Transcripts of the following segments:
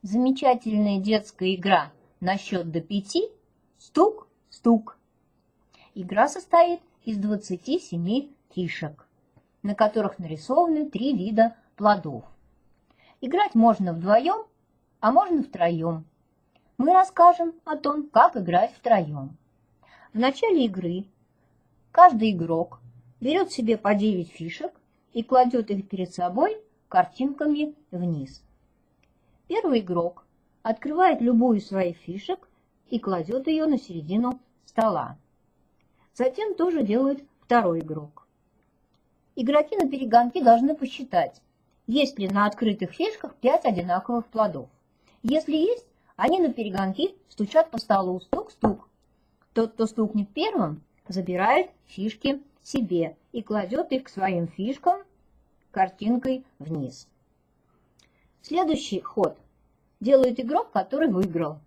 Замечательная детская игра на счет до 5 «Стук-стук». Игра состоит из 27 фишек, на которых нарисованы 3 вида плодов. Играть можно вдвоем, а можно втроем. Мы расскажем о том, как играть втроем. В начале игры каждый игрок берет себе по 9 фишек и кладет их перед собой картинками вниз. Первый игрок открывает любую из своих фишек и кладет ее на середину стола. Затем тоже делает второй игрок. Игроки на перегонки должны посчитать, есть ли на открытых фишках 5 одинаковых плодов. Если есть, они на перегонки стучат по столу стук-стук. Тот, кто стукнет первым, забирает фишки себе и кладет их к своим фишкам картинкой вниз. Следующий ход делает игрок, который выиграл.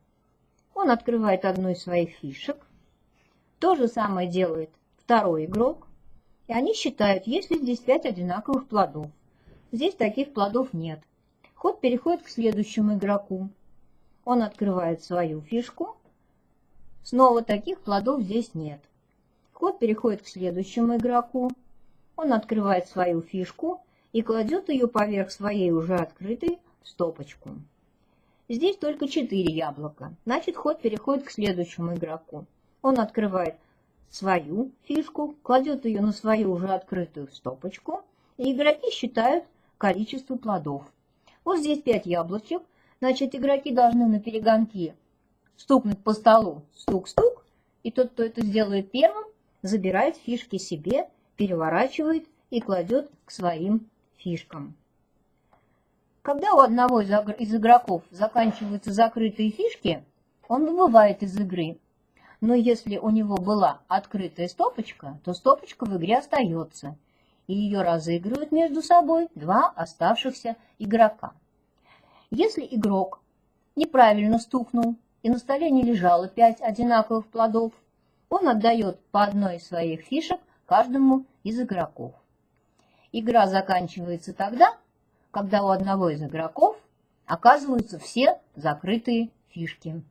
Он открывает одну из своих фишек. То же самое делает второй игрок. И они считают, есть ли здесь 5 одинаковых плодов. Здесь таких плодов нет. Ход переходит к следующему игроку. Он открывает свою фишку. Снова таких плодов здесь нет. Ход переходит к следующему игроку. Он открывает свою фишку и кладет ее поверх своей уже открытой стопочку. Здесь только 4 яблока. Значит, ход переходит к следующему игроку. Он открывает свою фишку, кладет ее на свою уже открытую стопочку, и игроки считают количество плодов. Вот здесь 5 яблочек. Значит, игроки должны на перегонки стукнуть по столу стук-стук, и тот, кто это сделает первым, забирает фишки себе, переворачивает и кладет к своим фишкам. Когда у одного из игроков заканчиваются закрытые фишки, он выбывает из игры. Но если у него была открытая стопочка, то стопочка в игре остается, и ее разыгрывают между собой 2 оставшихся игрока. Если игрок неправильно стукнул, и на столе не лежало 5 одинаковых плодов, он отдает по одной из своих фишек каждому из игроков. Игра заканчивается тогда, когда у одного из игроков оказываются все закрытые фишки.